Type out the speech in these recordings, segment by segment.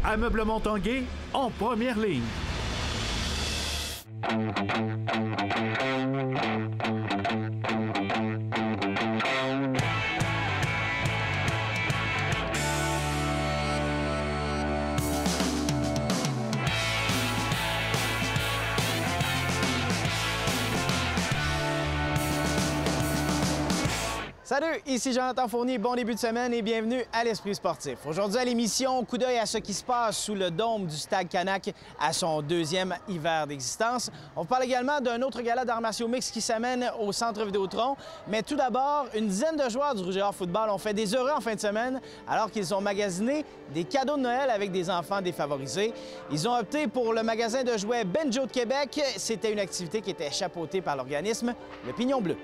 Ameublement Tanguay en première ligne. Salut, ici Jonathan Fournier, bon début de semaine et bienvenue à l'Esprit sportif. Aujourd'hui à l'émission, coup d'œil à ce qui se passe sous le dôme du Stade Canac à son deuxième hiver d'existence. On parle également d'un autre gala d'arts martiaux mixtes qui s'amène au Centre Vidéotron. Mais tout d'abord, une dizaine de joueurs du Rouge et Or Football ont fait des heureux en fin de semaine alors qu'ils ont magasiné des cadeaux de Noël avec des enfants défavorisés. Ils ont opté pour le magasin de jouets Benjo de Québec. C'était une activité qui était chapeautée par l'organisme Le Pignon Bleu.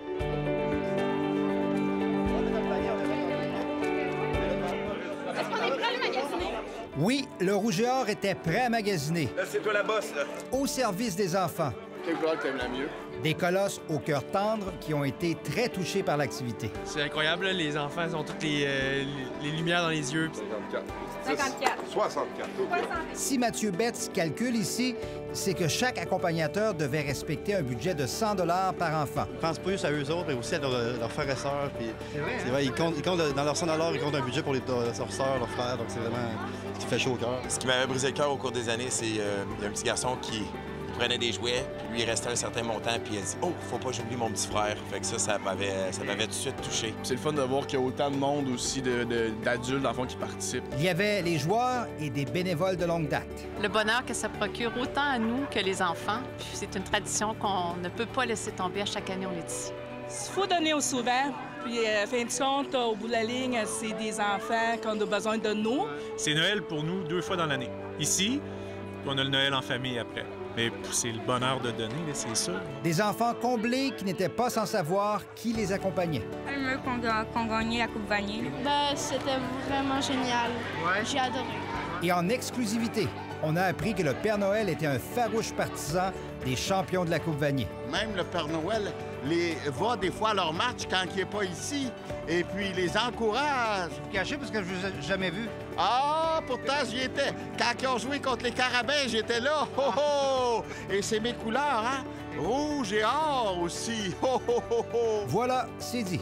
Oui, le Rouge et Or était prêt à magasiner. Là, c'est toi la bosse, là. Au service des enfants. Quelle couleur que t'aimes la mieux? Des colosses au cœur tendre qui ont été très touchés par l'activité. C'est incroyable, là. Les enfants, ils ont toutes les lumières dans les yeux. 54. 64. Okay. Si Mathieu Betts calcule ici, c'est que chaque accompagnateur devait respecter un budget de 100 $ par enfant. Ils pensent pas juste à eux autres, mais aussi à leurs frères et sœurs. C'est vrai, ils comptent dans leurs 100 $, ils comptent un budget pour leurs sœurs, leurs frères. Donc c'est vraiment ce qui fait chaud au cœur. Ce qui m'avait brisé le cœur au cours des années, c'est y a un petit garçon qui prenait des jouets, puis lui, il restait un certain montant, puis il a dit « Oh, faut pas que j'oublie mon petit frère ». Fait que ça m'avait tout de suite touché. C'est le fun de voir qu'il y a autant de monde aussi, d'adultes, d'enfants qui participent. Il y avait les joueurs et des bénévoles de longue date. Le bonheur que ça procure autant à nous que les enfants, puis c'est une tradition qu'on ne peut pas laisser tomber. À chaque année, on est ici. Il faut donner au souvent. Puis, fin de compte, au bout de la ligne, c'est des enfants qui ont besoin de nous. C'est Noël pour nous 2 fois dans l'année. Ici, puis on a le Noël en famille après. Mais c'est le bonheur de donner, c'est sûr. Des enfants comblés qui n'étaient pas sans savoir qui les accompagnait. Mieux qu'on gagnait la Coupe Vanier. C'était vraiment génial. Ouais. J'ai adoré. Et en exclusivité, on a appris que le Père Noël était un farouche partisan des champions de la Coupe Vanier. Même le Père Noël va des fois à leur match quand il n'est pas ici, et puis il les encourage. Caché parce que je ne vous ai jamais vu. Ah, pourtant, j'y étais. Quand ils ont joué contre les Carabins, j'étais là. Oh, oh! Et c'est mes couleurs, hein? Rouge et or aussi. Oh, oh, oh, oh! Voilà, c'est dit.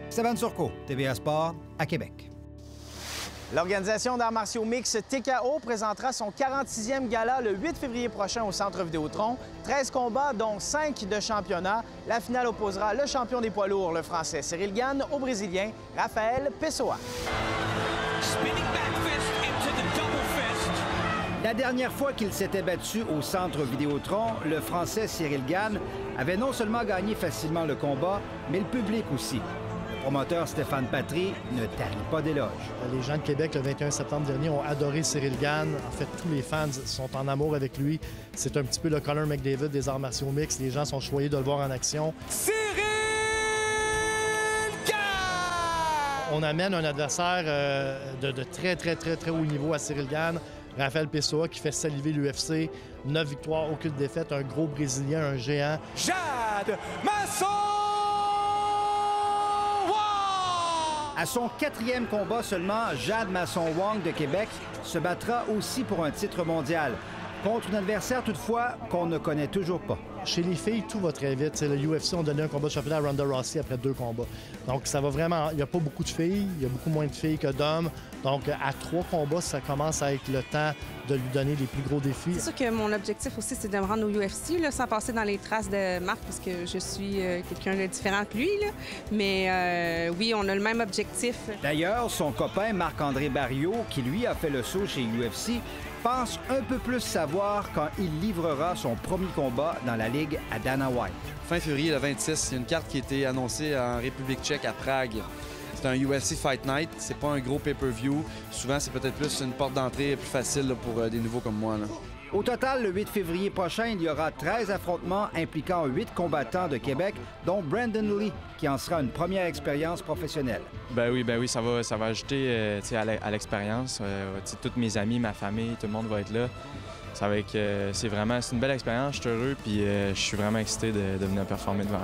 Stéphane Surcot, TVA Sport, à Québec. L'Organisation d'arts martiaux mixtes TKO présentera son 46e gala le 8 février prochain au Centre Vidéotron. 13 combats, dont 5 de championnat. La finale opposera le champion des poids lourds, le Français Cyril Gane, au Brésilien Rafael Pessoa. La dernière fois qu'il s'était battu au Centre Vidéotron, le Français Cyril Gane avait non seulement gagné facilement le combat, mais le public aussi. Le promoteur Stéphane Patry ne tarit pas d'éloges. Les gens de Québec, le 21 septembre dernier, ont adoré Cyril Gane. En fait, tous les fans sont en amour avec lui. C'est un petit peu le Conor McDavid des arts martiaux mixtes. Les gens sont choyés de le voir en action. Cyril Gane! On amène un adversaire de très haut niveau à Cyril Gane. Rafael Pessoa qui fait saliver l'UFC. 9 victoires, aucune défaite. Un gros Brésilien, un géant. Jade Masson! À son 4e combat seulement, Jade Masson-Wong de Québec se battra aussi pour un titre mondial, contre un adversaire toutefois qu'on ne connaît toujours pas. Chez les filles, tout va très vite. Le UFC a donné un combat de championnat à Ronda Rousey après 2 combats. Donc, ça va vraiment... Il n'y a pas beaucoup de filles. Il y a beaucoup moins de filles que d'hommes. Donc, à 3 combats, ça commence à être le temps de lui donner les plus gros défis. C'est sûr que mon objectif aussi, c'est de me rendre au UFC, là, sans passer dans les traces de Marc, parce que je suis quelqu'un de différent que lui. Là. Mais oui, on a le même objectif. D'ailleurs, son copain Marc-André Barriot, qui lui a fait le saut chez UFC, pense un peu plus savoir quand il livrera son premier combat dans la Ligue à Dana White. Fin février, le 26, il y a une carte qui a été annoncée en République tchèque à Prague. C'est un UFC Fight Night, c'est pas un gros pay-per-view. Souvent, c'est peut-être plus une porte d'entrée plus facile là, pour des nouveaux comme moi. Là. Au total, le 8 février prochain, il y aura 13 affrontements impliquant 8 combattants de Québec, dont Brandon Lee, qui en sera une première expérience professionnelle. Ben oui, ça va ajouter à l'expérience. Tous mes amis, ma famille, tout le monde va être là. Ça va être, c'est une belle expérience, je suis heureux, puis je suis vraiment excité de venir performer devant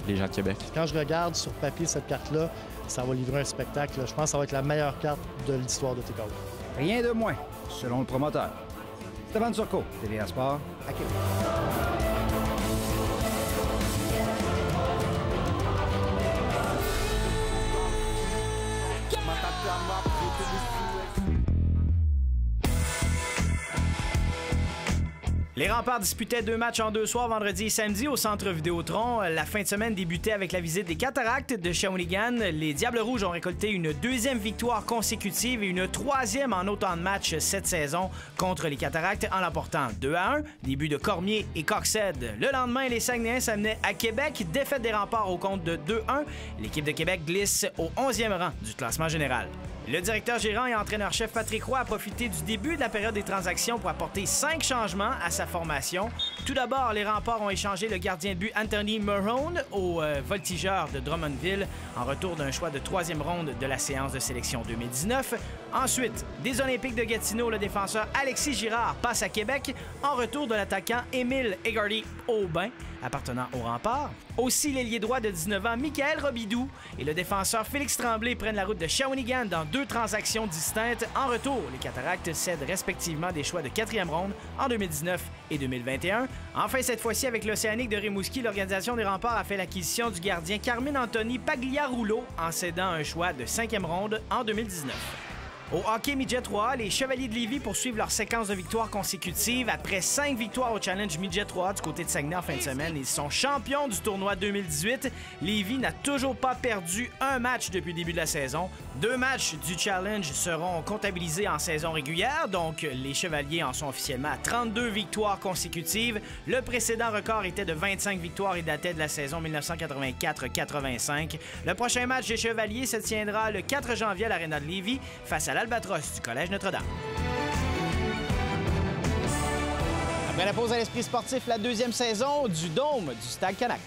les gens de Québec. Quand je regarde sur papier cette carte-là, ça va livrer un spectacle. Je pense que ça va être la meilleure carte de l'histoire de Takeover. Rien de moins, selon le promoteur. Stéphane Turcot, TVA Sport, à Québec. Les Remparts disputaient 2 matchs en 2 soirs, vendredi et samedi, au Centre Vidéotron. La fin de semaine débutait avec la visite des Cataractes de Shawinigan. Les Diables Rouges ont récolté une 2e victoire consécutive et une 3e en autant de matchs cette saison contre les Cataractes en l'emportant 2-1. Début de Cormier et Coxhead. Le lendemain, les Saguenayens s'amenaient à Québec. Défaite des Remparts au compte de 2-1. L'équipe de Québec glisse au 11e rang du classement général. Le directeur gérant et entraîneur-chef Patrick Roy a profité du début de la période des transactions pour apporter 5 changements à sa formation. Tout d'abord, les Remparts ont échangé le gardien de but Anthony Mahone au voltigeur de Drummondville en retour d'un choix de 3e ronde de la séance de sélection 2019. Ensuite, des Olympiques de Gatineau, le défenseur Alexis Girard passe à Québec en retour de l'attaquant Émile Egarty-Aubin, appartenant aux Remparts. Aussi, l'ailier droit de 19 ans, Michael Robidoux, et le défenseur Félix Tremblay prennent la route de Shawinigan dans 2 transactions distinctes. En retour, les Cataractes cèdent respectivement des choix de 4e ronde en 2019 et 2021. Enfin, cette fois-ci, avec l'Océanique de Rimouski, l'organisation des Remparts a fait l'acquisition du gardien Carmine Anthony Pagliarulo en cédant un choix de 5e ronde en 2019. Au hockey Midget 3, les Chevaliers de Lévis poursuivent leur séquence de victoires consécutives. Après 5 victoires au Challenge Midget 3 du côté de Saguenay en fin de semaine, ils sont champions du tournoi 2018. Lévis n'a toujours pas perdu un match depuis le début de la saison. 2 matchs du Challenge seront comptabilisés en saison régulière, donc les Chevaliers en sont officiellement à 32 victoires consécutives. Le précédent record était de 25 victoires et datait de la saison 1984-85. Le prochain match des Chevaliers se tiendra le 4 janvier à l'Arena de Lévis face à l'Albatros du Collège Notre-Dame. Après la pause à l'Esprit sportif, la 2e saison du Dôme du Stade Canac.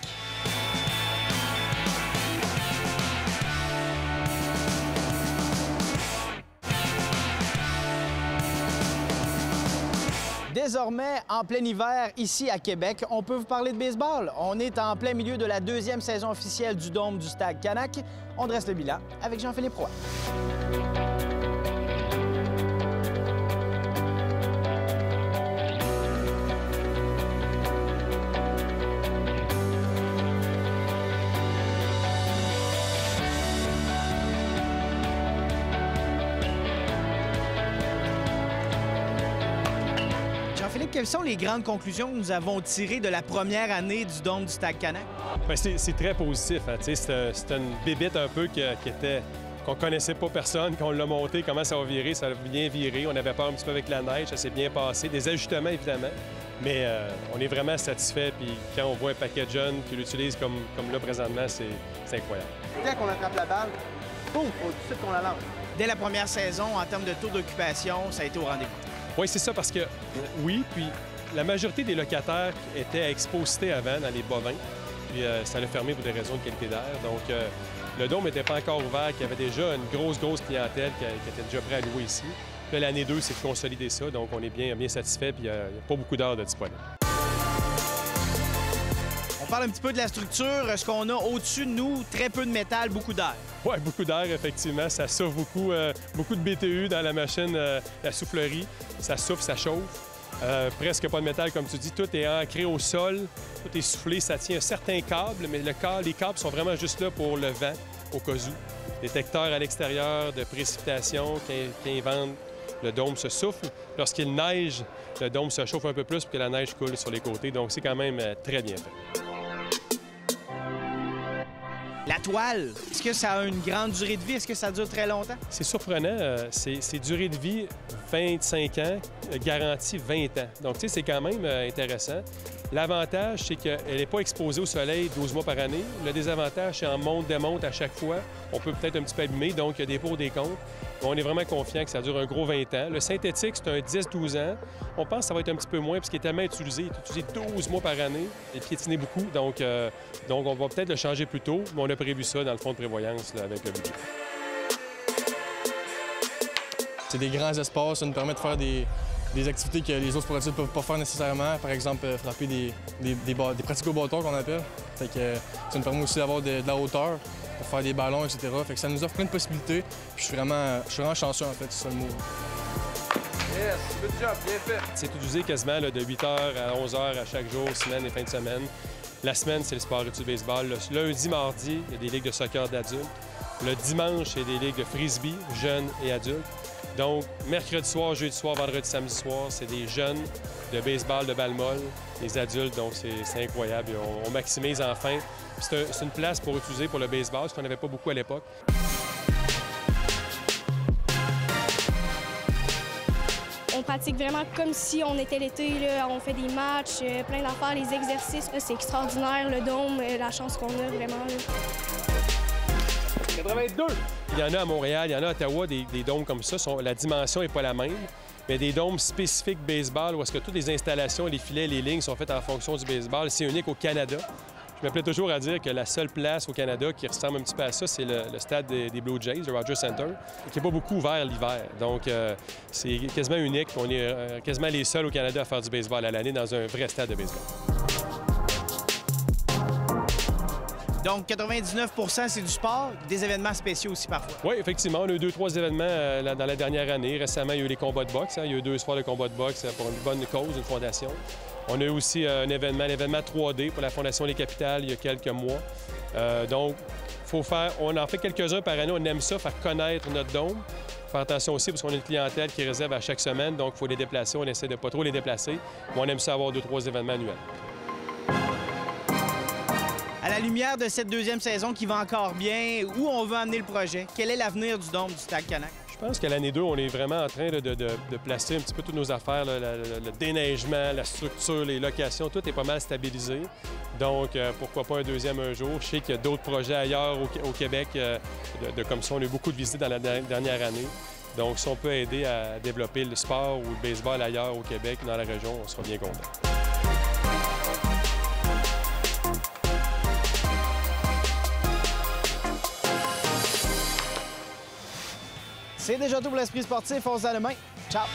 Désormais, en plein hiver, ici à Québec, on peut vous parler de baseball. On est en plein milieu de la 2e saison officielle du Dôme du Stade Canac. On dresse le bilan avec Jean-Philippe Roy. Quelles sont les grandes conclusions que nous avons tirées de la première année du Dôme du Stade Canac? Bien, c'est très positif. Hein? C'est une bébite un peu qu'on connaissait pas personne, qu'on l'a monté, comment ça va virer, ça a bien viré. On avait peur un petit peu avec la neige, ça s'est bien passé. Des ajustements, évidemment, mais on est vraiment satisfait. Puis quand on voit un paquet de jeunes qui l'utilisent comme là présentement, c'est incroyable. Dès qu'on attrape la balle, boum, tout de suite qu'on la lance. Dès la première saison, en termes de taux d'occupation, ça a été au rendez-vous. Oui, c'est ça, parce que, oui, puis la majorité des locataires étaient à Exposité avant, dans les bovins, puis ça l'a fermé pour des raisons de qualité d'air. Donc, le Dôme n'était pas encore ouvert, qu'il y avait déjà une grosse clientèle qui était déjà prête à louer ici. Puis l'année 2, c'est de consolider ça, donc on est bien satisfait, puis il n'y a pas beaucoup d'heures de disponibles. On parle un petit peu de la structure. Ce qu'on a au-dessus de nous, très peu de métal, beaucoup d'air. Oui, beaucoup d'air, effectivement. Ça souffle beaucoup, beaucoup de BTU dans la machine, la soufflerie. Ça souffle, ça chauffe. Presque pas de métal, comme tu dis. Tout est ancré au sol, tout est soufflé. Ça tient un certain câble, mais les câbles sont vraiment juste là pour le vent, au cas où. Détecteur à l'extérieur de précipitation qui inventent le dôme se souffle. Lorsqu'il neige, le dôme se chauffe un peu plus pour que la neige coule sur les côtés. Donc, c'est quand même très bien fait. La toile, est-ce que ça a une grande durée de vie? Est-ce que ça dure très longtemps? C'est surprenant. C'est durée de vie 25 ans, garantie 20 ans. Donc, tu sais, c'est quand même intéressant. L'avantage, c'est qu'elle n'est pas exposée au soleil 12 mois par année. Le désavantage, c'est en monte-démonte à chaque fois. On peut peut-être un petit peu abîmer, donc il y a des pour, des contre. On est vraiment confiant que ça dure un gros 20 ans. Le synthétique, c'est un 10-12 ans. On pense que ça va être un petit peu moins, puisqu'il est tellement utilisé. Il est utilisé 12 mois par année et piétiné beaucoup. Donc on va peut-être le changer plus tôt, mais on a prévu ça dans le fonds de prévoyance là, avec le budget. C'est des grands espaces, ça nous permet de faire des activités que les autres sportifs ne peuvent pas faire nécessairement. Par exemple, frapper des pratiques au bâton qu'on appelle. Fait que, ça nous permet aussi d'avoir de la hauteur. pour faire des ballons, etc. Fait que ça nous offre plein de possibilités. Puis je suis vraiment chanceux, en fait, c'est ça le mot. Yes, good job, bien fait. C'est utilisé quasiment là, de 8h à 11h à chaque jour, semaine et fin de semaine. La semaine, c'est le sport études baseball. Le lundi, mardi, il y a des ligues de soccer d'adultes. Le dimanche, il y a des ligues de frisbee, jeunes et adultes. Donc, mercredi soir, jeudi soir, vendredi, samedi soir, c'est des jeunes de baseball, de balle molle, des adultes, donc c'est incroyable. On maximise enfin. C'est une place pour utiliser pour le baseball, ce qu'on n'avait pas beaucoup à l'époque. On pratique vraiment comme si on était l'été. On fait des matchs, plein d'affaires, les exercices. C'est extraordinaire, le dôme, la chance qu'on a vraiment. Là. 82! Il y en a à Montréal, il y en a à Ottawa, des dômes comme ça. La dimension n'est pas la même, mais des dômes spécifiques baseball où est-ce que toutes les installations, les filets, les lignes sont faites en fonction du baseball. C'est unique au Canada. Je me plais toujours à dire que la seule place au Canada qui ressemble un petit peu à ça, c'est le stade des Blue Jays, le Rogers Center, qui n'est pas beaucoup ouvert l'hiver. Donc, c'est quasiment unique. On est quasiment les seuls au Canada à faire du baseball à l'année dans un vrai stade de baseball. Donc, 99 % c'est du sport, des événements spéciaux aussi parfois. Oui, effectivement. On a eu 2-3 événements dans la dernière année. Récemment, il y a eu les combats de boxe. Il y a eu 2 soirs de combats de boxe pour une bonne cause, une fondation. On a eu aussi l'événement 3D pour la Fondation Les Capitales il y a quelques mois. Donc, on en fait quelques-uns par année. On aime ça, faire connaître notre dôme. Faire attention aussi parce qu'on a une clientèle qui réserve à chaque semaine, donc il faut les déplacer. On essaie de pas trop les déplacer. Mais on aime ça avoir 2-3 événements annuels. À la lumière de cette deuxième saison qui va encore bien, où on veut amener le projet? Quel est l'avenir du dôme du Stade Canac? Je pense qu'à l'année 2, on est vraiment en train de placer un petit peu toutes nos affaires, le déneigement, la structure, les locations, tout est pas mal stabilisé. Donc, pourquoi pas un deuxième un jour? Je sais qu'il y a d'autres projets ailleurs au Québec comme ça. On a eu beaucoup de visites dans la dernière année. Donc, si on peut aider à développer le sport ou le baseball ailleurs au Québec, dans la région, on sera bien content. C'est déjà tout pour l'Esprit sportif. On se dit à demain. Ciao!